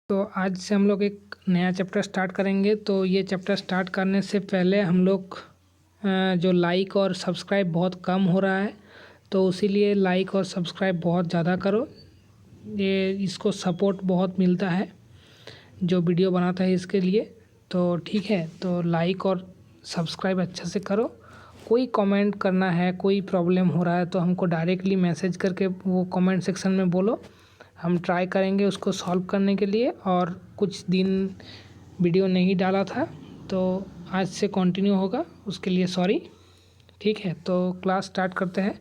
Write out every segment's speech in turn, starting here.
तो आज से हम लोग एक नया चैप्टर स्टार्ट करेंगे। तो ये चैप्टर स्टार्ट करने से पहले हम लोग जो लाइक और सब्सक्राइब बहुत कम हो रहा है, तो इसीलिए लाइक और सब्सक्राइब बहुत ज़्यादा करो। ये इसको सपोर्ट बहुत मिलता है जो वीडियो बनाता है इसके लिए। तो ठीक है, तो लाइक और सब्सक्राइब अच्छे से करो। कोई कमेंट करना है, कोई प्रॉब्लम हो रहा है तो हमको डायरेक्टली मैसेज करके वो कमेंट सेक्शन में बोलो, हम ट्राई करेंगे उसको सॉल्व करने के लिए। और कुछ दिन वीडियो नहीं डाला था तो आज से कंटिन्यू होगा, उसके लिए सॉरी। ठीक है, तो क्लास स्टार्ट करते हैं।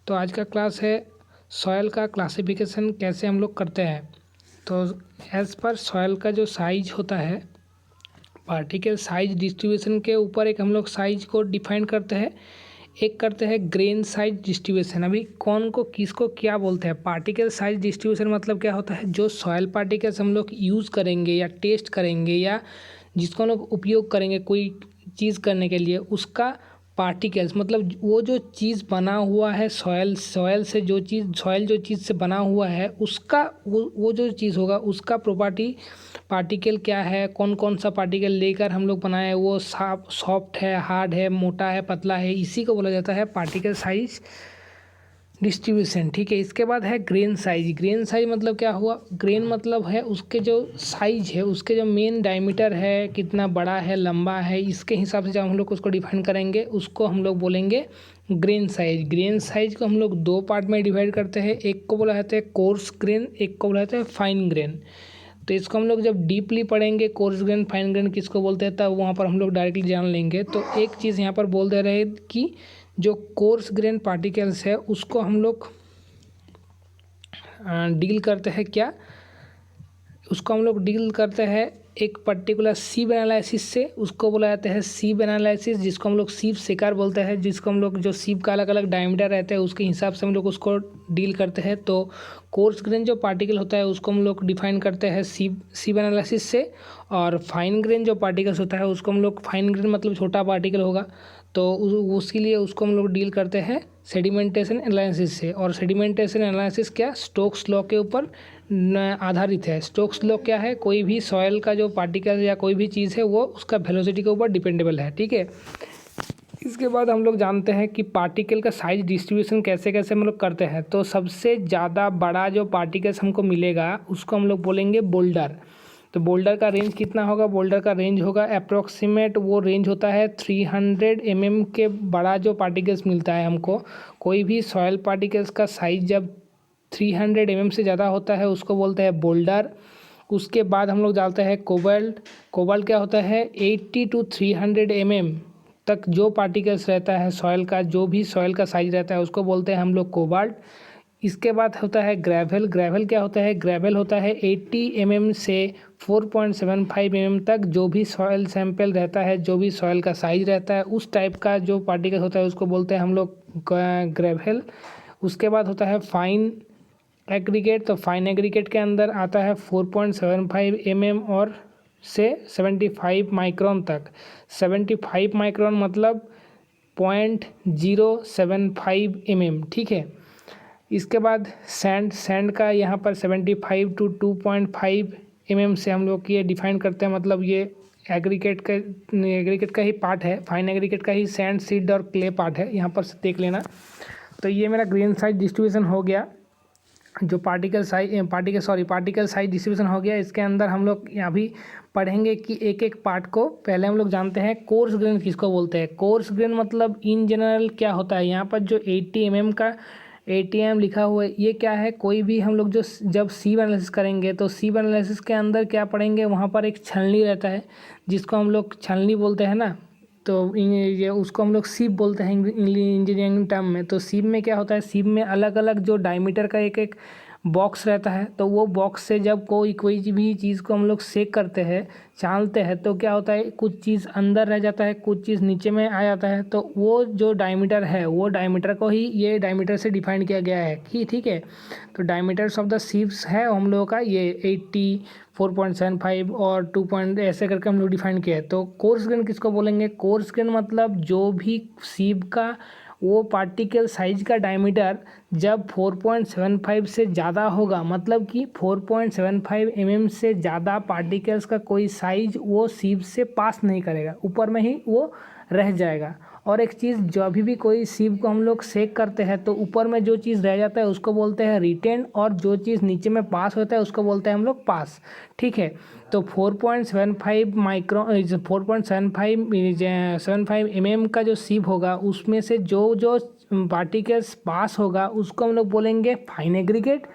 तो आज का क्लास है सॉइल का क्लासिफिकेशन कैसे हम लोग करते हैं। तो एज़ पर सॉइल का जो साइज होता है, पार्टिकल साइज डिस्ट्रीब्यूशन के ऊपर एक हम लोग साइज को डिफाइन करते हैं, एक करते हैं ग्रेन साइज डिस्ट्रीब्यूशन। अभी कौन को किसको क्या बोलते हैं। पार्टिकल साइज डिस्ट्रीब्यूशन मतलब क्या होता है, जो सॉइल पार्टिकल्स हम लोग यूज़ करेंगे या टेस्ट करेंगे या जिसको हम लोग उपयोग करेंगे कोई चीज़ करने के लिए, उसका पार्टिकल्स मतलब वो जो चीज़ बना हुआ है सॉइल से जो चीज़ सॉइल जो चीज़ से बना हुआ है उसका वो जो चीज़ होगा उसका प्रॉपर्टी पार्टिकल क्या है, कौन कौन सा पार्टिकल लेकर हम लोग बनाए, वो सॉफ्ट है, हार्ड है, मोटा है, पतला है, इसी को बोला जाता है पार्टिकल साइज डिस्ट्रीब्यूशन। ठीक है, इसके बाद है ग्रेन साइज। ग्रेन साइज मतलब क्या हुआ, ग्रेन मतलब है उसके जो साइज है, उसके जो मेन डायमीटर है, कितना बड़ा है, लंबा है, इसके हिसाब से जब हम लोग उसको डिफाइन करेंगे उसको हम लोग बोलेंगे ग्रेन साइज। ग्रेन साइज को हम लोग दो पार्ट में डिवाइड करते हैं, एक को बोला जाता है कोर्स ग्रेन, एक को बोला जाता है फाइन ग्रेन। तो इसको हम लोग जब डीपली पढ़ेंगे कोर्स ग्रेन फाइन ग्रेन किसको बोलते हैं, तब वहाँ पर हम लोग डायरेक्टली जान लेंगे। तो एक चीज़ यहाँ पर बोल दे रहे हैं कि जो कोर्स ग्रेन पार्टिकल्स है उसको हम लोग डील करते हैं क्या, उसको हम लोग डील करते हैं एक पर्टिकुलर सीब एनालिसिस से, उसको बोला जाता है सीब एनालिसिस, जिसको हम लोग सीब सेकार बोलते हैं, जिसको हम लोग जो सीब का अलग अलग डायमीटर रहता है उसके हिसाब से हम लोग उसको डील करते हैं। तो कोर्स ग्रेन जो पार्टिकल होता है उसको हम लोग डिफाइन करते हैं सीब एनालिसिस से, और फाइन ग्रेन जो पार्टिकल्स होता है उसको हम लोग, फाइन ग्रेन मतलब छोटा पार्टिकल होगा, तो उसके लिए उसको हम लोग डील करते हैं सेडिमेंटेशन एनालिसिस से। और सेडिमेंटेशन एनालिसिस क्या, स्टोक्स लॉ के ऊपर आधारित है। स्टोक्स लॉ क्या है, कोई भी सॉइल का जो पार्टिकल या कोई भी चीज़ है वो उसका वेलोसिटी के ऊपर डिपेंडेबल है। ठीक है, इसके बाद हम लोग जानते हैं कि पार्टिकल का साइज डिस्ट्रीब्यूशन कैसे कैसे हम लोग करते हैं। तो सबसे ज़्यादा बड़ा जो पार्टिकल्स हमको मिलेगा उसको हम लोग बोलेंगे बोल्डर। तो बोल्डर का रेंज कितना होगा, बोल्डर का रेंज होगा अप्रोक्सीमेट, वो रेंज होता है 300 mm के बड़ा जो पार्टिकल्स मिलता है हमको। कोई भी सॉइल पार्टिकल्स का साइज जब 300 mm से ज़्यादा होता है उसको बोलते हैं बोल्डर। उसके बाद हम लोग जानते हैं कोबाल्ट। कोबाल्ट क्या होता है, 80 to 300 mm तक जो पार्टिकल्स रहता है सॉइल का, जो भी सॉइल का साइज रहता है उसको बोलते हैं हम लोग कोबाल्ट। इसके बाद होता है ग्रेवल। ग्रेवल क्या होता है, ग्रेवल होता है 80 mm से 4.75 mm तक जो भी सॉइल सैंपल रहता है, जो भी सॉइल का साइज रहता है उस टाइप का जो पार्टिकल होता है उसको बोलते हैं हम लोग ग्रेवल। उसके बाद होता है फाइन एग्रीगेट। तो फाइन एग्रीगेट के अंदर आता है 4.75 mm और से 75 माइक्रोन तक। 75 माइक्रोन मतलब 0.075 mm। ठीक है, इसके बाद सैंड का यहाँ पर 75 to 2.5 mm से हम लोग ये डिफाइन करते हैं, मतलब ये एग्रीगेट का ही पार्ट है, फाइन एग्रीगेट का ही सैंड सीड और क्ले पार्ट है, यहाँ पर देख लेना। तो ये मेरा ग्रेन साइज डिस्ट्रीब्यूशन हो गया, जो पार्टिकल साइज डिस्ट्रीब्यूशन हो गया। इसके अंदर हम लोग अभी पढ़ेंगे कि एक एक पार्ट को। पहले हम लोग जानते हैं कोर्स ग्रेन किसको बोलते हैं। कोर्स ग्रेन मतलब इन जनरल क्या होता है, यहाँ पर जो 80 mm का 80 mm लिखा हुआ है ये क्या है, कोई भी हम लोग जो जब सीब एनालिसिस करेंगे तो सीब एनालिसिस के अंदर क्या पढ़ेंगे, वहाँ पर एक छलनी रहता है जिसको हम लोग छलनी बोलते हैं ना, तो ये उसको हम लोग सीब बोलते हैं इंजीनियरिंग टर्म में। तो सीब में क्या होता है, सीब में अलग अलग जो डायमीटर का एक एक बॉक्स रहता है, तो वो बॉक्स से जब कोई भी चीज़ को हम लोग सेक करते हैं, छानते हैं, तो क्या होता है, कुछ चीज़ अंदर रह जाता है, कुछ चीज़ नीचे में आ जाता है। तो वो जो डायमीटर है वो डायमीटर को ही ये डायमीटर से डिफाइन किया गया है कि ठीक है। तो डायमीटर्स ऑफ द सीब्स है हम लोगों का ये 80, 4.75 और 2 ऐसे करके हम लोग डिफाइन किया है। तो कोर्स ग्रेन किसको बोलेंगे, कोर्स ग्रेन मतलब जो भी सीब का वो पार्टिकल साइज का डायमीटर जब 4.75 से ज़्यादा होगा, मतलब कि 4.75 mm से ज़्यादा पार्टिकल्स का कोई साइज वो सीप से पास नहीं करेगा, ऊपर में ही वो रह जाएगा। और एक चीज़, जो अभी भी कोई सीप को हम लोग सेक करते हैं तो ऊपर में जो चीज़ रह जाता है उसको बोलते हैं रिटेन, और जो चीज़ नीचे में पास होता है उसको बोलते हैं हम लोग पास। ठीक है, तो 4.75 माइक्रोन 4.75 mm का जो सीप होगा उसमें से जो जो पार्टिकल्स पास होगा उसको हम लोग बोलेंगे फाइन एग्रीगेट,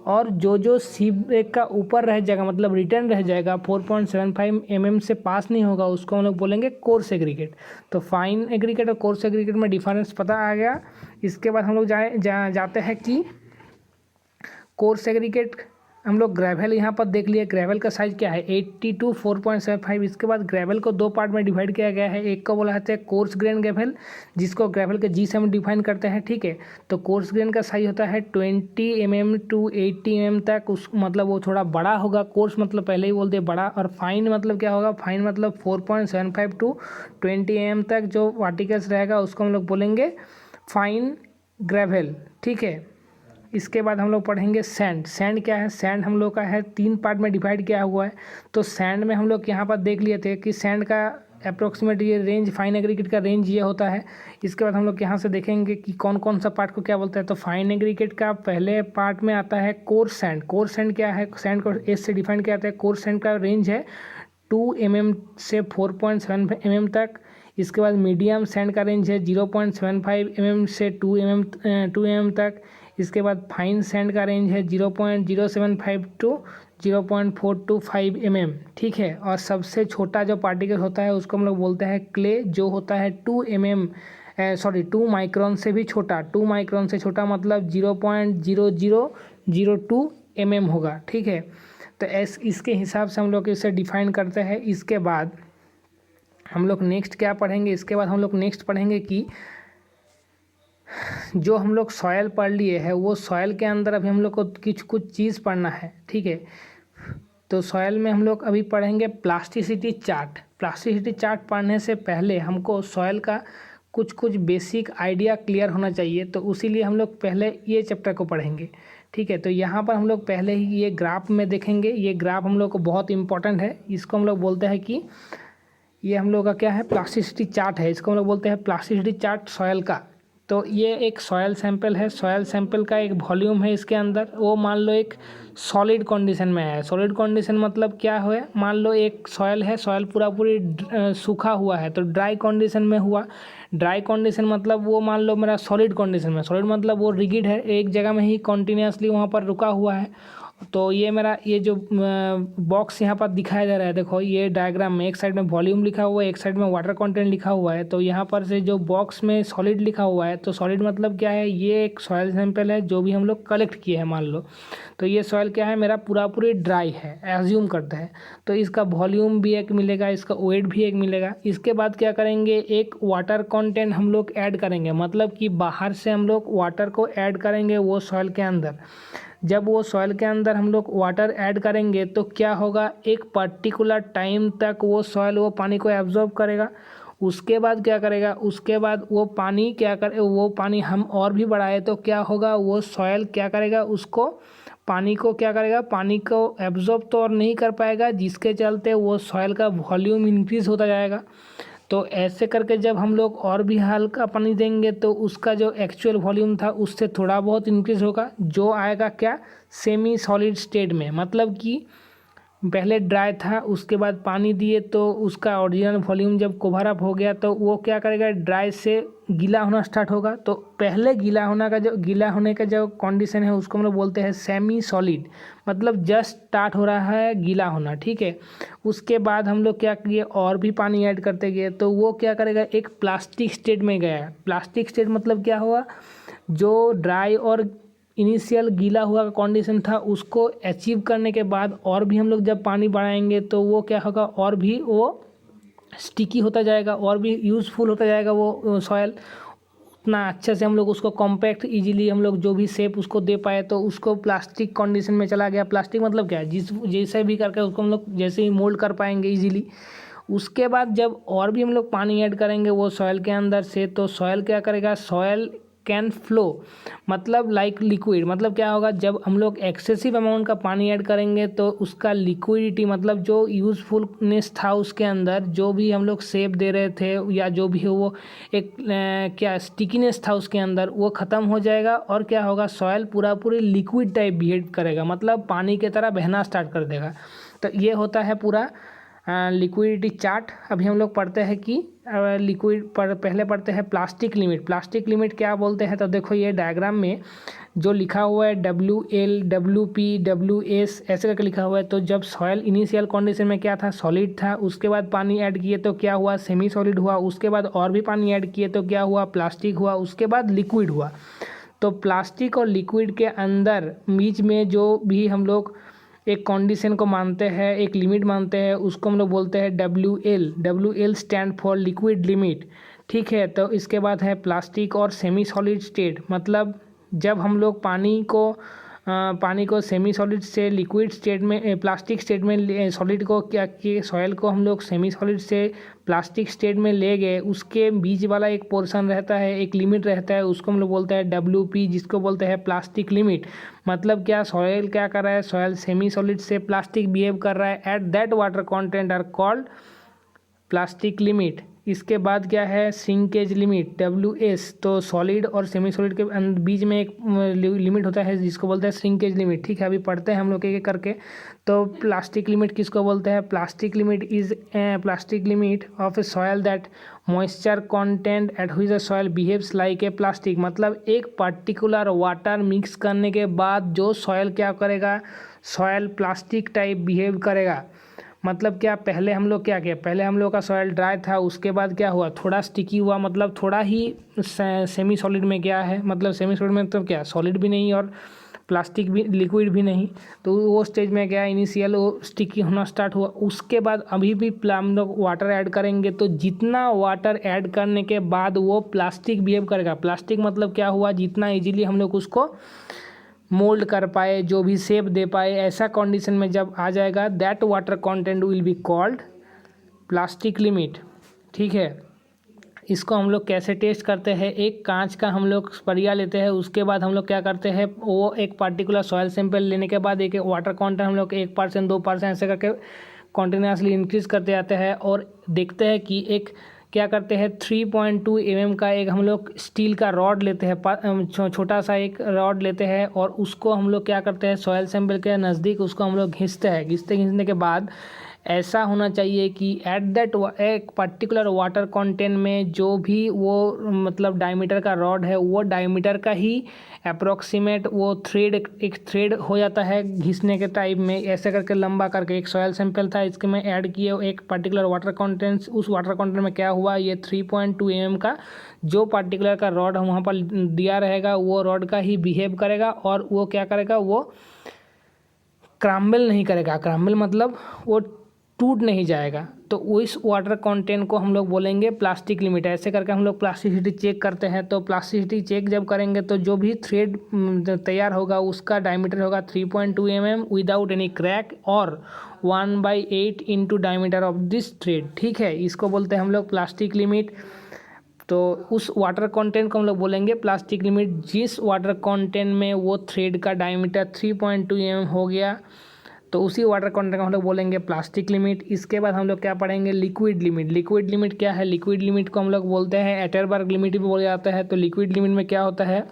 और जो जो सीप का ऊपर रह जाएगा मतलब रिटर्न रह जाएगा 4.75 mm से पास नहीं होगा उसको हम लोग बोलेंगे कोर्स एग्रीगेट। तो फाइन एग्रीगेट और कोर्स एग्रीगेट में डिफरेंस पता आ गया। इसके बाद हम लोग जाते हैं कि कोर्स एग्रीगेट हम लोग ग्रेवल यहाँ पर देख लिए, ग्रेवल का साइज क्या है 80 to 4.75। इसके बाद ग्रेवल को दो पार्ट में डिवाइड किया गया है। एक को बोला जाता है कोर्स ग्रेन ग्रेवल, जिसको ग्रेवल के जी से हम डिफाइन करते हैं। ठीक है, तो कोर्स ग्रेन का साइज होता है 20 mm to 80 mm तक, उस मतलब वो थोड़ा बड़ा होगा। कोर्स मतलब पहले ही बोल दिए बड़ा, और फाइन मतलब क्या होगा, फाइन मतलब 4.75 to 20 mm तक जो पार्टिकल्स रहेगा उसको हम लोग बोलेंगे फाइन ग्रेवल। ठीक है, इसके बाद हम लोग पढ़ेंगे सैंड। सैंड क्या है, सैंड हम लोग का है 3 पार्ट में डिवाइड किया हुआ है। तो सैंड में हम लोग यहाँ पर देख लिए थे कि सैंड का अप्रोक्सीमेट ये रेंज, फाइन एग्रीगेट का रेंज ये होता है। इसके बाद हम लोग यहाँ से देखेंगे कि कौन कौन सा पार्ट को क्या बोलता है। तो फाइन एग्रीगेट का पहले पार्ट में आता है कोर्स सैंड। कोर्स सैंड क्या है, सैंड को एस से डिफाइन किया जाता है। कोर्स सैंड का रेंज है 2 mm से 4.7 mm तक। इसके बाद मीडियम सैंड का रेंज है 0.75 mm से 2 mm तक। इसके बाद फाइन सैंड का रेंज है 0.075 टू 0.425 mm। ठीक है, और सबसे छोटा जो पार्टिकल होता है उसको हम लोग बोलते हैं क्ले, जो होता है 2 माइक्रोन से भी छोटा। 2 माइक्रोन से छोटा मतलब 0.0002 mm होगा। ठीक है, तो इसके हिसाब से हम लोग इसे डिफाइन करते हैं। इसके बाद हम लोग नेक्स्ट क्या पढ़ेंगे, इसके बाद हम लोग नेक्स्ट पढ़ेंगे कि जो हम लोग सॉयल पढ़ लिए हैं वो सॉयल के अंदर अभी हम लोग को कुछ चीज़ पढ़ना है। ठीक है, तो सॉयल में हम लोग अभी पढ़ेंगे प्लास्टिसिटी चार्ट। प्लास्टिसिटी चार्ट पढ़ने से पहले हमको सॉयल का कुछ बेसिक आइडिया क्लियर होना चाहिए, तो उसीलिए हम लोग पहले ये चैप्टर को पढ़ेंगे। ठीक है, तो यहाँ पर हम लोग पहले ही ये ग्राफ में देखेंगे। ये ग्राफ हम लोग को बहुत इंपॉर्टेंट है। इसको हम लोग बोलते हैं कि ये हम लोग का क्या है, प्लास्टिसिटी चार्ट है। इसको हम लोग बोलते हैं प्लास्टिसिटी चार्ट सॉयल का। तो ये एक सॉयल सैंपल है। सॉयल सैंपल का एक वॉल्यूम है इसके अंदर, वो मान लो एक सॉलिड कंडीशन में है। सॉलिड कंडीशन मतलब क्या है, मान लो एक सॉयल है, सॉयल पूरी सूखा हुआ है, तो ड्राई कंडीशन में हुआ। ड्राई कंडीशन मतलब वो मान लो मेरा सॉलिड कंडीशन में, सॉलिड मतलब वो रिगिड है, एक जगह में ही कॉन्टीन्यूसली वहाँ पर रुका हुआ है। तो ये मेरा ये जो बॉक्स यहाँ पर दिखाया जा रहा है, देखो ये डायग्राम में एक साइड में वॉल्यूम लिखा हुआ है, एक साइड में वाटर कंटेंट लिखा हुआ है। तो यहाँ पर से जो बॉक्स में सॉलिड लिखा हुआ है, तो सॉलिड मतलब क्या है, ये एक सॉयल सैंपल है जो भी हम लोग कलेक्ट किए हैं मान लो। तो ये सॉयल क्या है, मेरा पूरी ड्राई है, एज्यूम करते हैं। तो इसका वॉल्यूम भी एक मिलेगा, इसका वेट भी एक मिलेगा। इसके बाद क्या करेंगे, एक वाटर कंटेंट हम लोग ऐड करेंगे, मतलब कि बाहर से हम लोग वाटर को ऐड करेंगे वो सॉयल के अंदर। जब वो सॉइल के अंदर हम लोग वाटर ऐड करेंगे तो क्या होगा, एक पर्टिकुलर टाइम तक वो सॉइल वो पानी को एब्जॉर्ब करेगा। उसके बाद क्या करेगा, उसके बाद वो पानी वो पानी हम और भी बढ़ाए तो क्या होगा, वो सॉइल क्या करेगा, उसको पानी को क्या करेगा, पानी को एब्जॉर्ब तो और नहीं कर पाएगा, जिसके चलते वो सॉइल का वॉल्यूम इंक्रीज होता जाएगा। तो ऐसे करके जब हम लोग और भी हल्का पानी देंगे तो उसका जो एक्चुअल वॉल्यूम था उससे थोड़ा बहुत इंक्रीज होगा, जो आएगा क्या, सेमी सॉलिड स्टेट में। मतलब कि पहले ड्राई था, उसके बाद पानी दिए तो उसका ओरिजिनल वॉल्यूम जब कवर अप हो गया तो वो क्या करेगा, ड्राई से गीला होना स्टार्ट होगा। तो पहले गीला होने का जो कंडीशन है उसको हम लोग बोलते हैं सेमी सॉलिड, मतलब जस्ट स्टार्ट हो रहा है गीला होना। ठीक है, उसके बाद हम लोग क्या किए, और भी पानी ऐड करते गए तो वो क्या करेगा, एक प्लास्टिक स्टेट में गया। प्लास्टिक स्टेट मतलब क्या हुआ, जो ड्राई और इनिशियल गीला हुआ का कंडीशन था उसको अचीव करने के बाद और भी हम लोग जब पानी बढ़ाएंगे तो वो क्या होगा, और भी वो स्टिकी होता जाएगा, और भी यूज़फुल होता जाएगा वो सॉयल। उतना अच्छे से हम लोग उसको कॉम्पैक्ट इजीली हम लोग जो भी शेप उसको दे पाए, तो उसको प्लास्टिक कंडीशन में चला गया। प्लास्टिक मतलब क्या है, जैसे भी करके उसको हम लोग जैसे ही मोल्ड कर पाएंगे इजीली, उसके बाद जब और भी हम लोग पानी ऐड करेंगे वो सॉयल के अंदर से, तो सॉयल क्या करेगा, सॉयल कैन फ्लो, मतलब लाइक लिक्विड। मतलब क्या होगा, जब हम लोग एक्सेसिव अमाउंट का पानी ऐड करेंगे तो उसका लिक्विडिटी, मतलब जो यूज़फुलनेस था उसके अंदर, जो भी हम लोग शेप दे रहे थे या जो भी हो, वो एक क्या स्टिकीनेस था उसके अंदर, वो ख़त्म हो जाएगा। और क्या होगा, सॉयल पूरी लिक्विड टाइप बिहेव करेगा, मतलब पानी की तरह बहना स्टार्ट कर देगा। तो ये होता है पूरा लिक्विडिटी चार्ट। अभी हम लोग पढ़ते हैं कि लिक्विड पर पहले पढ़ते हैं प्लास्टिक लिमिट। प्लास्टिक लिमिट क्या बोलते हैं, तो देखो ये डायग्राम में जो लिखा हुआ है WL, WP, WS ऐसे करके लिखा हुआ है। तो जब सॉयल इनिशियल कंडीशन में क्या था, सॉलिड था, उसके बाद पानी ऐड किए तो क्या हुआ, सेमी सॉलिड हुआ, उसके बाद और भी पानी ऐड किए तो क्या हुआ, प्लास्टिक हुआ, उसके बाद लिक्विड हुआ। तो प्लास्टिक और लिक्विड के अंदर बीच में जो भी हम लोग एक कंडीशन को मानते हैं, एक लिमिट मानते हैं, उसको हम लोग बोलते हैं WL। WL stand for liquid limit, ठीक है। तो इसके बाद है प्लास्टिक और सेमी सॉलिड स्टेट, मतलब जब हम लोग पानी को सेमी सॉलिड से लिक्विड स्टेट में, प्लास्टिक स्टेट में, सॉलिड को क्या कि सॉयल को हम लोग सेमी सॉलिड से प्लास्टिक स्टेट में ले गए, उसके बीच वाला एक पोर्शन रहता है, एक लिमिट रहता है, उसको हम लोग बोलते हैं WP, जिसको बोलते हैं प्लास्टिक लिमिट। मतलब क्या, सॉयल क्या कर रहा है, सॉयल सेमी सॉलिड से प्लास्टिक बिहेव कर रहा है, at that water content are called plastic limit. इसके बाद क्या है, श्रिंकेज लिमिट WS। तो सॉलिड और सेमी सॉलिड के बीच में एक लिमिट होता है जिसको बोलते हैं श्रिंकेज लिमिट, ठीक है। अभी पढ़ते हैं हम लोग एक एक करके। तो प्लास्टिक लिमिट किसको बोलते हैं, plastic limit is plastic limit of A soil that moisture content at which the soil behaves like a plastic. मतलब एक पर्टिकुलर वाटर मिक्स करने के बाद जो सॉयल क्या करेगा, सॉयल प्लास्टिक टाइप बिहेव करेगा। मतलब क्या, पहले हम लोग क्या किया, पहले हम लोग का सॉयल ड्राई था, उसके बाद क्या हुआ, थोड़ा स्टिकी हुआ, मतलब थोड़ा ही सेमी सॉलिड में गया है। मतलब सेमी सॉलिड में तो क्या, सॉलिड भी नहीं और प्लास्टिक भी, लिक्विड भी नहीं, तो वो स्टेज में गया, इनिशियल वो स्टिकी होना स्टार्ट हुआ। उसके बाद अभी भी हम लोग वाटर ऐड करेंगे, तो जितना वाटर ऐड करने के बाद वो प्लास्टिक बिहेव करेगा। प्लास्टिक मतलब क्या हुआ, जितना ईजिली हम लोग उसको मोल्ड कर पाए, जो भी शेप दे पाए, ऐसा कंडीशन में जब आ जाएगा, that water content will be called plastic limit, ठीक है। इसको हम लोग कैसे टेस्ट करते हैं, एक कांच का हम लोग परिया लेते हैं, उसके बाद हम लोग क्या करते हैं, वो एक पर्टिकुलर सॉयल सैंपल लेने के बाद एक वाटर कंटेंट हम लोग 1%, 2% ऐसे करके कॉन्टिन्यूसली इंक्रीज करते जाते हैं, और देखते हैं कि एक क्या करते हैं, 3.2 mm का एक हम लोग स्टील का रॉड लेते हैं, छोटा सा एक रॉड लेते हैं, और उसको हम लोग क्या करते हैं, सॉयल सैंपल के नज़दीक उसको हम लोग घिसने के बाद ऐसा होना चाहिए कि एट दैट एक पर्टिकुलर वाटर कंटेंट में जो भी वो मतलब डायमीटर का रॉड है, वो डायमीटर का ही अप्रोक्सीमेट वो थ्रेड, एक थ्रेड हो जाता है घिसने के टाइप में, ऐसे करके लंबा करके। एक सॉयल सैंपल था, इसके में ऐड किए एक पर्टिकुलर वाटर कंटेंट्स, उस वाटर कंटेंट में क्या हुआ, ये 3.2 mm का जो पर्टिकुलर का रॉड हम वहाँ पर दिया रहेगा, वो रॉड का ही बिहेव करेगा, और वो क्या करेगा, वो क्रैम्बल नहीं करेगा। क्रैम्बल मतलब वो टूट नहीं जाएगा। तो इस वाटर कंटेंट को हम लोग बोलेंगे प्लास्टिक लिमिट। ऐसे करके हम लोग प्लास्टिसिटी चेक करते हैं। तो प्लास्टिसिटी चेक जब करेंगे तो जो भी थ्रेड तैयार होगा उसका डायमीटर होगा 3.2 mm विदाउट एनी क्रैक, और 1/8 into diameter of this thread, ठीक है। इसको बोलते हैं हम लोग प्लास्टिक लिमिट। तो उस वाटर कंटेंट को हम लोग बोलेंगे प्लास्टिक लिमिट जिस वाटर कंटेंट में वो थ्रेड का डायमीटर 3.2 mm हो गया, तो उसी वाटर कंटेंट को हम लोग बोलेंगे प्लास्टिक लिमिट। इसके बाद हम लोग क्या पढ़ेंगे, लिक्विड लिमिट। लिक्विड लिमिट क्या है, लिक्विड लिमिट को हम लोग बोलते हैं एटरबर्ग लिमिट भी बोला जाता है। तो लिक्विड लिमिट में क्या होता है,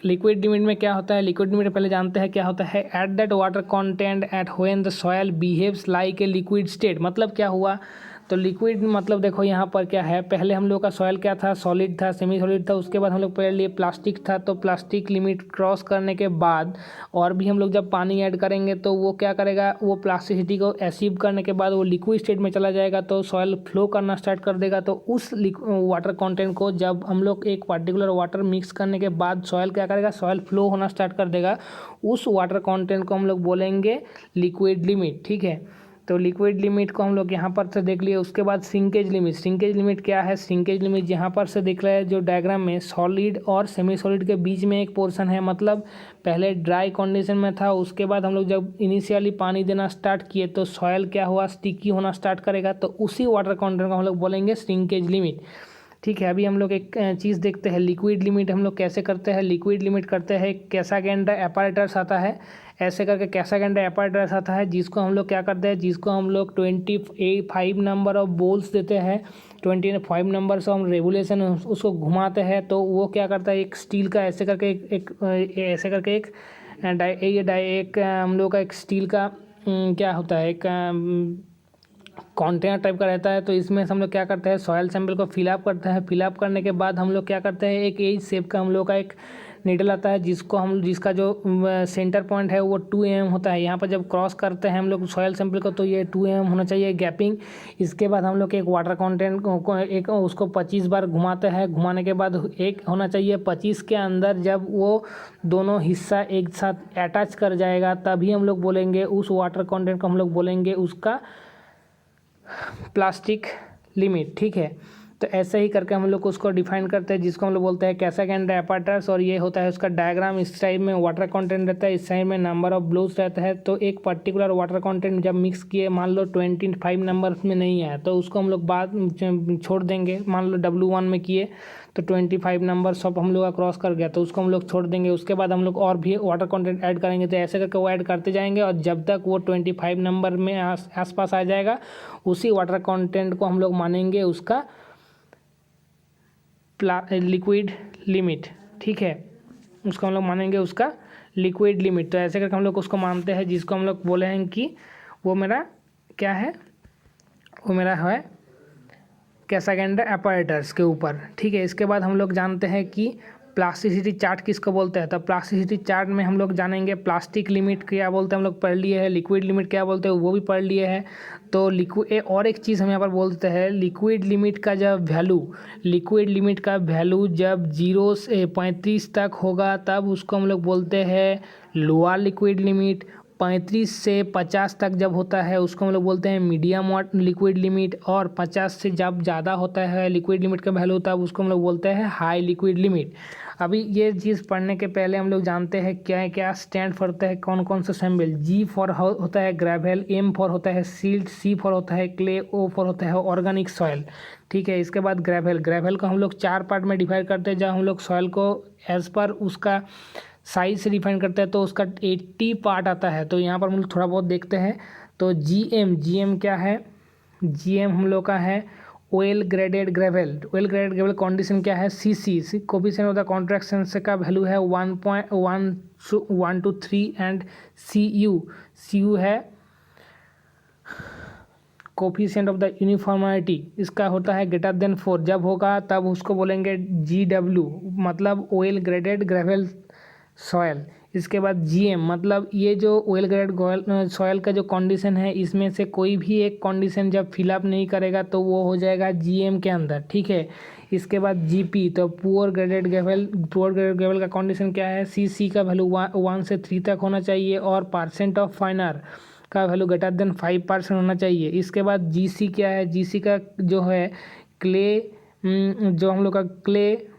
लिक्विड लिमिट में क्या होता है, लिक्विड लिमिट पहले जानते हैं क्या होता है। At that water content at when the soil behaves like a liquid state. मतलब क्या हुआ, तो लिक्विड मतलब देखो यहाँ पर क्या है, पहले हम लोग का सॉयल क्या था, सॉलिड था, सेमी सॉलिड था, उसके बाद हम लोग पहले लिए प्लास्टिक था। तो प्लास्टिक लिमिट क्रॉस करने के बाद और भी हम लोग जब पानी ऐड करेंगे तो वो क्या करेगा, वो प्लास्टिसिटी को अचीव करने के बाद वो लिक्विड स्टेट में चला जाएगा, तो सॉयल फ्लो करना स्टार्ट कर देगा। तो उस वाटर कंटेंट को जब हम लोग एक पर्टिकुलर वाटर मिक्स करने के बाद सॉयल क्या करेगा, सॉयल फ्लो होना स्टार्ट कर देगा, उस वाटर कंटेंट को हम लोग बोलेंगे लिक्विड लिमिट, ठीक है। तो लिक्विड लिमिट को हम लोग यहाँ पर से देख लिए। उसके बाद श्रिंकेज लिमिट। श्रिंकेज लिमिट क्या है? श्रिंकेज लिमिट यहाँ पर से देख रहे हैं जो डायग्राम में सॉलिड और सेमी सॉलिड के बीच में एक पोर्शन है, मतलब पहले ड्राई कंडीशन में था, उसके बाद हम लोग जब इनिशियली पानी देना स्टार्ट किए तो सॉयल क्या हुआ? स्टिकी होना स्टार्ट करेगा, तो उसी वाटर कंटेंट को हम लोग बोलेंगे श्रिंकेज लिमिट। ठीक है, अभी हम लोग एक चीज़ देखते हैं, लिक्विड लिमिट हम लोग कैसे करते हैं। लिक्विड लिमिट करते हैं, कैसाग्रेंडा एपरेटर्स आता है, ऐसे करके कैसाग्रेंडा एपरेटर्स आता है, जिसको हम लोग क्या करते हैं, जिसको हम लोग 25 नंबर ऑफ बोल्स देते हैं, 25 नंबर से हम रेगुलेशन उसको घुमाते हैं, तो वो क्या करता है, एक स्टील का ऐसे करके ऐसे करके एक हम लोग का एक स्टील का क्या होता है, एक कंटेनर टाइप का रहता है। तो इसमें हम लोग क्या करते हैं, सॉयल सैंपल को फिलअप करते हैं। फिलअप करने के बाद हम लोग क्या करते हैं, एक एज शेप का हम लोग का एक नीडल आता है, जिसका जो सेंटर पॉइंट है वो 2 mm होता है। यहाँ पर जब क्रॉस करते हैं हम लोग सॉयल सैंपल को, तो ये 2 mm होना चाहिए गैपिंग। इसके बाद हम लोग एक वाटर कंटेंट को एक उसको 25 बार घुमाते हैं। घुमाने के बाद एक होना चाहिए 25 के अंदर, जब वो दोनों हिस्सा एक साथ अटैच कर जाएगा तभी हम लोग बोलेंगे उस वाटर कंटेंट को हम लोग बोलेंगे उसका प्लास्टिक लिमिट। ठीक है, तो ऐसे ही करके हम लोग उसको डिफाइन करते हैं, जिसको हम लोग बोलते हैं कैसाग्रेंडा एपरेटर्स। और ये होता है उसका डायग्राम, इस साइड में वाटर कंटेंट रहता है, इस साइड में नंबर ऑफ ब्लोस रहता है। तो एक पर्टिकुलर वाटर कंटेंट जब मिक्स किए, मान लो 25 नंबर में नहीं आया, तो उसको हम लोग बाद छोड़ देंगे। मान लो W1 में किए तो 25 नंबर सब हम लोग का क्रॉस कर गया, तो उसको हम लोग छोड़ देंगे। उसके बाद हम लोग और भी वाटर कंटेंट ऐड करेंगे, तो ऐसे करके वो ऐड करते जाएंगे, और जब तक वो 25 नंबर में आसपास आ जाएगा, उसी वाटर कंटेंट को हम लोग मानेंगे उसका लिक्विड लिमिट। ठीक है, उसको हम लोग मानेंगे उसका लिक्विड लिमिट। तो ऐसे करके हम लोग उसको मानते हैं, जिसको हम लोग बोले हैं कि वो मेरा क्या है, वो मेरा है कैसाग्रेंडा एपरेटर्स के ऊपर। ठीक है, इसके बाद हम लोग जानते हैं कि प्लास्टिसिटी चार्ट किसको बोलते हैं। तो प्लास्टिसिटी चार्ट में हम लोग जानेंगे प्लास्टिक लिमिट क्या बोलते हैं, हम लोग पढ़ लिए हैं। लिक्विड लिमिट क्या बोलते हैं वो भी पढ़ लिए हैं। तो लिक्विड और एक चीज़ हम यहाँ पर बोलते हैं, लिक्विड लिमिट का जब वैल्यू, लिक्विड लिमिट का वैल्यू जब 0 से 35 तक होगा, तब उसको हम लोग बोलते हैं लोअर लिक्विड लिमिट। 35 से 50 तक जब होता है उसको हम लोग बोलते हैं मीडियम लिक्विड लिमिट। और 50 से जब ज़्यादा होता है लिक्विड लिमिट का वैल्यू, तब उसको हम लोग बोलते हैं हाई लिक्विड लिमिट। अभी ये चीज़ पढ़ने के पहले हम लोग जानते हैं क्या क्या स्टैंड फॉर होता है, कौन कौन सा सैंपल। G फॉर होता है ग्रेवल, M फॉर होता है सील्ट, C फॉर होता है क्ले, O फॉर होता है ऑर्गेनिक सॉइल। ठीक है, इसके बाद ग्रेवल को हम लोग 4 पार्ट में डिवाइड करते हैं, जहाँ हम लोग सॉइल को एज पर उसका साइज से डिफाइन करते हैं, तो उसका 80 पार्ट आता है। तो यहाँ पर हम लोग थोड़ा बहुत देखते हैं। तो GM क्या है, GM हम लोग का है oil graded gravel. Oil graded gravel condition क्या है, CC coefficient of the contraction का वैल्यू है 1.1 to 3 एंड CU है कोफिशिएंट ऑफ द यूनिफॉर्मिटी, इसका होता है ग्रेटर देन 4। जब होगा तब उसको बोलेंगे GW, मतलब ऑयल ग्रेडेड ग्रेवल सॉयल। इसके बाद GM मतलब ये जो ऑयल ग्रेडेड सॉयल का जो कंडीशन है, इसमें से कोई भी एक कंडीशन जब फिलअप नहीं करेगा तो वो हो जाएगा GM के अंदर। ठीक है, इसके बाद GP तो पुअर ग्रेडेड ग्रेवल का कंडीशन क्या है, CC का वैल्यू 1 से 3 तक होना चाहिए, और परसेंट ऑफ फाइनर का वैल्यू ग्रेटर देन 5% होना चाहिए। इसके बाद GC क्या है, GC का जो है क्ले, जो हम लोग का क्ले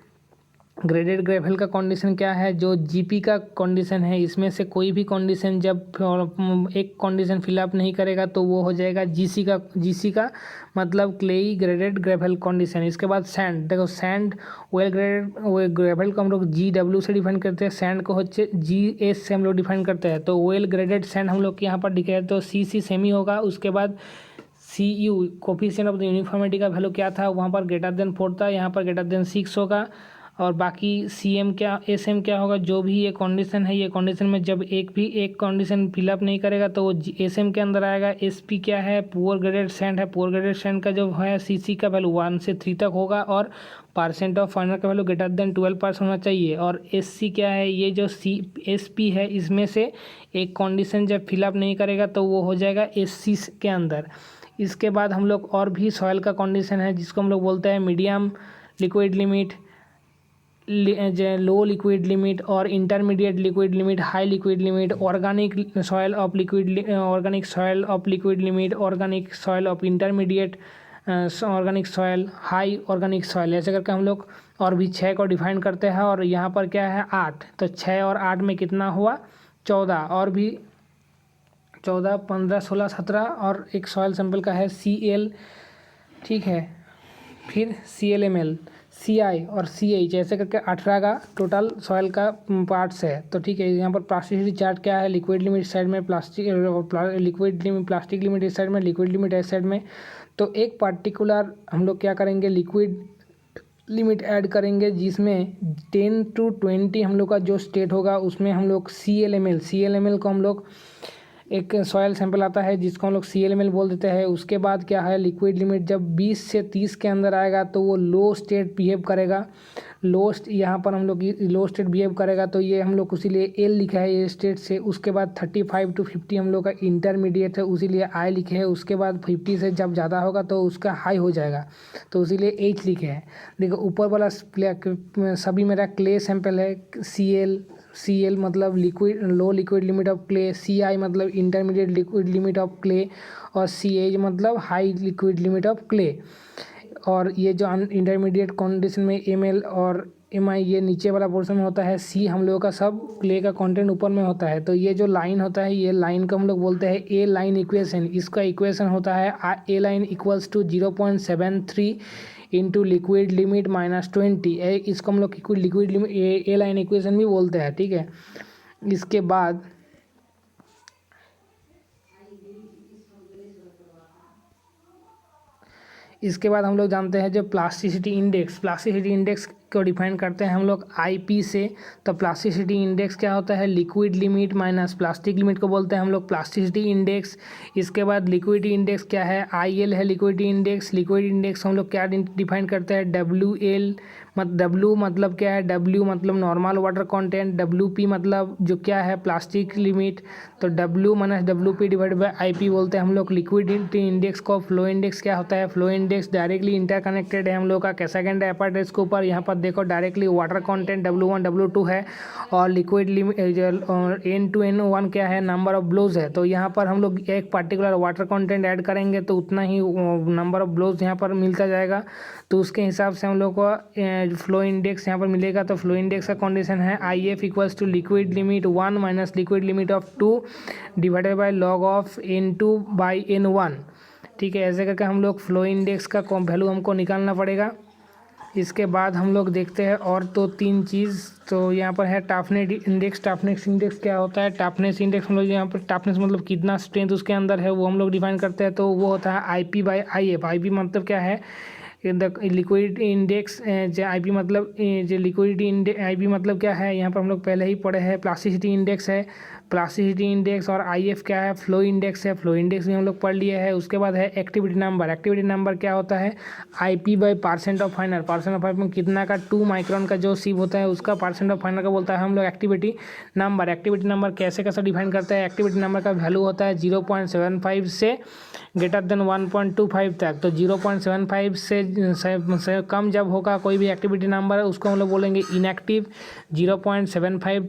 ग्रेडेड ग्रेवल का कंडीशन क्या है, जो GP का कंडीशन है, इसमें से कोई भी कंडीशन जब एक कंडीशन फिलअप नहीं करेगा तो वो हो जाएगा GC का मतलब क्लेई ग्रेडेड ग्रेवल कंडीशन। इसके बाद सैंड, देखो सैंड ऑयल ग्रेडेड ग्रेवल को हम लोग GW से डिफाइन करते हैं, सैंड को होचे GS से हम लोग डिफाइन करते हैं। तो ऑयल ग्रेडेड सैंड हम लोग यहाँ पर दिखाए तो CC सेमी होगा। उसके बाद CU coefficient of the uniformity का वैल्यू क्या था, वहाँ पर ग्रेटर देन 4 था, यहाँ पर ग्रेटर देन 6 होगा। और बाकी CM क्या SM क्या होगा, जो भी ये कंडीशन है, ये कंडीशन में जब एक कंडीशन फिलअप नहीं करेगा तो वो SM के अंदर आएगा। SP क्या है, पुअर ग्रेडेड सैंड है, पुअर ग्रेडेड सैंड का जो है CC का वैल्यू 1 से 3 तक होगा, और परसेंट ऑफ फाइनल का वैल्यू ग्रेटर देन 12% होना चाहिए। और SC क्या है, ये जो SP है, इसमें से एक कंडीशन जब फिलअप नहीं करेगा तो वो हो जाएगा SC के अंदर। इसके बाद हम लोग और भी सॉइल का कंडीशन है, जिसको हम लोग बोलते हैं मीडियम लिक्विड लिमिट। लो लिक्विड लिमिट और intermediate liquid limit, high liquid limit, organic soil of liquid, organic soil of liquid limit, organic soil of intermediate, organic soil, high organic soil, ऐसे करके हम लोग और भी 6 को डिफाइन करते हैं। और यहाँ पर क्या है 8, तो 6 और 8 में कितना हुआ 14, और भी 14, 15, 16, 17, और एक सॉइल सैंपल का है Cl, ठीक है, फिर ClMl, Ci और Ch, ऐसे करके 18 का टोटल सॉइल का पार्ट्स है। तो ठीक है, यहाँ पर प्लास्टिसिटी चार्ट क्या है, लिक्विड लिमिट साइड में plastic, liquid limit, plastic limit इस साइड में, लिक्विड लिमिट इस साइड में। तो एक पार्टिकुलर हम लोग क्या करेंगे, लिक्विड लिमिट ऐड करेंगे जिसमें 10 to 20 हम लोग का जो स्टेट होगा उसमें हम लोग ClMl को हम लोग एक सॉयल सैंपल आता है जिसको हम लोग ClMl बोल देते हैं। उसके बाद क्या है, लिक्विड लिमिट जब 20 से 30 के अंदर आएगा तो वो लो स्टेट बिहेव करेगा, यहाँ पर हम लोग लो स्टेट बिहेव करेगा, तो ये हम लोग इसीलिए L लिखा है ये स्टेट से। उसके बाद 35 to 50 हम लोग का इंटरमीडिएट है, उसीलिए I लिखे है। उसके बाद 50 से जब ज़्यादा होगा तो उसका हाई हो जाएगा, तो इसीलिए H लिखे हैं। देखो ऊपर वाला सभी मेरा क्ले सैंपल है, Cl मतलब liquid, low liquid limit of clay, Ci मतलब intermediate liquid limit of clay, और Ch मतलब high liquid limit of clay. और ये जो इंटरमीडिएट कंडीशन में Ml और Mi ये नीचे वाला पोर्शन में होता है, C हम लोगों का सब क्ले का कंटेंट ऊपर में होता है। तो ये जो लाइन होता है, ये लाइन को हम लोग बोलते हैं ए लाइन इक्वेशन। इसका इक्वेशन होता है A line equals to 0.73 into liquid limit minus 20। इसको हम लोग liquid limit A line equation भी बोलते हैं, ठीक है। इसके बाद हम लोग जानते हैं जो प्लास्टिसिटी इंडेक्स को डिफाइन करते हैं हम लोग IP से। तो प्लास्टिसिटी इंडेक्स क्या होता है, liquid limit minus plastic limit को बोलते हैं हम लोग प्लास्टिसिटी इंडेक्स। इसके बाद लिक्विडिटी इंडेक्स क्या है, IL है लिक्विडिटी इंडेक्स हम लोग क्या डिफाइन करते हैं, WL W मतलब क्या है, W मतलब नॉर्मल वाटर कंटेंट, WP मतलब जो क्या है प्लास्टिक लिमिट, तो W minus WP divide by IP बोलते हैं हम लोग लिक्विडिटी इंडेक्स को। फ्लो इंडेक्स क्या होता है, फ्लो इंडेक्स डायरेक्टली इंटरकनेक्टेड है हम लोग का सेकंड एपार्टेस के ऊपर। यहाँ पर देखो directly water content W1 W2 है, और लिक्विड लिमिट N2N1 क्या है, नंबर ऑफ ब्लोज है। तो यहाँ पर हम लोग एक पार्टिकुलर वाटर कंटेंट ऐड करेंगे तो उतना ही नंबर ऑफ ब्लोज यहाँ पर मिलता जाएगा, तो उसके हिसाब से हम लोग को फ्लो इंडेक्स यहाँ पर मिलेगा। तो फ्लो इंडेक्स का कंडीशन है IF equals to liquid limit 1 minus liquid limit of 2 divided by log of N2 by N1, ठीक है। ऐसे करके हम लोग फ्लो इंडेक्स का वैल्यू हमको निकालना पड़ेगा। इसके बाद हम लोग देखते हैं और तो 3 चीज़। तो यहाँ पर है टफनेस इंडेक्स क्या होता है, टफनेस इंडेक्स हम लोग यहाँ पर टफनेस मतलब कितना स्ट्रेंथ उसके अंदर है वो हम लोग डिफाइन करते हैं। तो वो होता है IP बाई IF। IP मतलब क्या है, लिक्विड इंडेक्स, जो IP मतलब जो लिक्विडिटी IP मतलब क्या है, यहाँ पर हम लोग पहले ही पढ़े हैं, प्लास्टिसिटी इंडेक्स है प्लास्टिसिटी इंडेक्स, और IF क्या है, फ्लो इंडेक्स है, फ्लो इंडेक्स भी हम लोग पढ़ लिए हैं। उसके बाद है एक्टिविटी नंबर क्या होता है, IP by percent of final में कितना का 2 माइक्रोन का जो सीव होता है उसका परसेंट ऑफ फाइनल का बोलता है हम लोग एक्टिविटी नंबर कैसे कैसे डिफाइन करता है, एक्टिविटी नंबर का वैल्यू होता है 0.75 से ग्रेटर देन 1.25 तक। तो 0.75 से कम जब होगा कोई भी एक्टिविटी नंबर है उसको हम लोग बोलेंगे इनएक्टिव। 0.75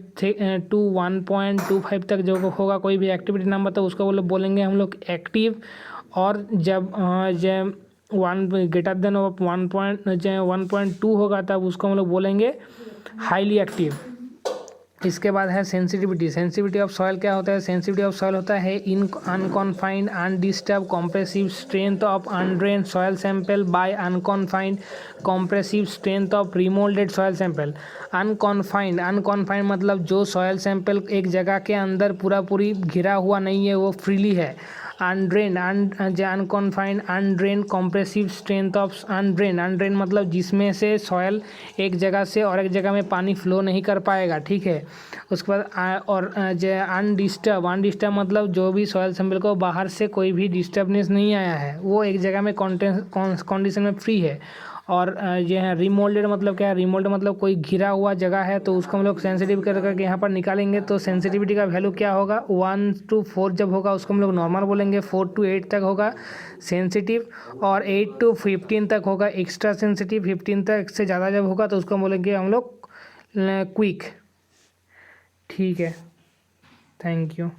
to 1.25 तक जो होगा कोई भी एक्टिविटी नंबर तो उसको बोलेंगे हम लोग एक्टिव। और जब 1 ग्रेटर देन 1.2 होगा तब उसको हम लोग बोलेंगे हाईली एक्टिव। इसके बाद है सेंसिटिविटी ऑफ सॉइल क्या होता है, सेंसिटिविटी ऑफ सॉइल होता है इन unconfined undisturbed compressive strength of undrained soil sample by unconfined compressive strength of remoulded soil sample. Unconfined मतलब जो सॉइल सैंपल एक जगह के अंदर पूरी घिरा हुआ नहीं है, वो फ्रीली है। Unconfined undrained compressive strength of undrained मतलब जिसमें से सॉयल एक जगह से और एक जगह में पानी फ्लो नहीं कर पाएगा, ठीक है। उसके बाद और अनडिस्टर्ब मतलब जो भी सॉयल सैंपल को बाहर से कोई भी डिस्टर्बनेस नहीं आया है, वो एक जगह में कंडीशन में फ्री है। और ये है रिमोल्डेड मतलब क्या है, रिमोल्ड मतलब कोई घिरा हुआ जगह है, तो उसको हम लोग सेंसिटिव करके यहाँ पर निकालेंगे। तो सेंसिटिविटी का वैल्यू क्या होगा, 1 to 4 जब होगा उसको हम लोग नॉर्मल बोलेंगे, 4 to 8 तक होगा सेंसिटिव, और 8 to 15 तक होगा एक्स्ट्रा सेंसिटिव, 15 तक से ज़्यादा जब होगा तो उसको बोलेंगे हम लोग क्विक। ठीक है, थैंक यू।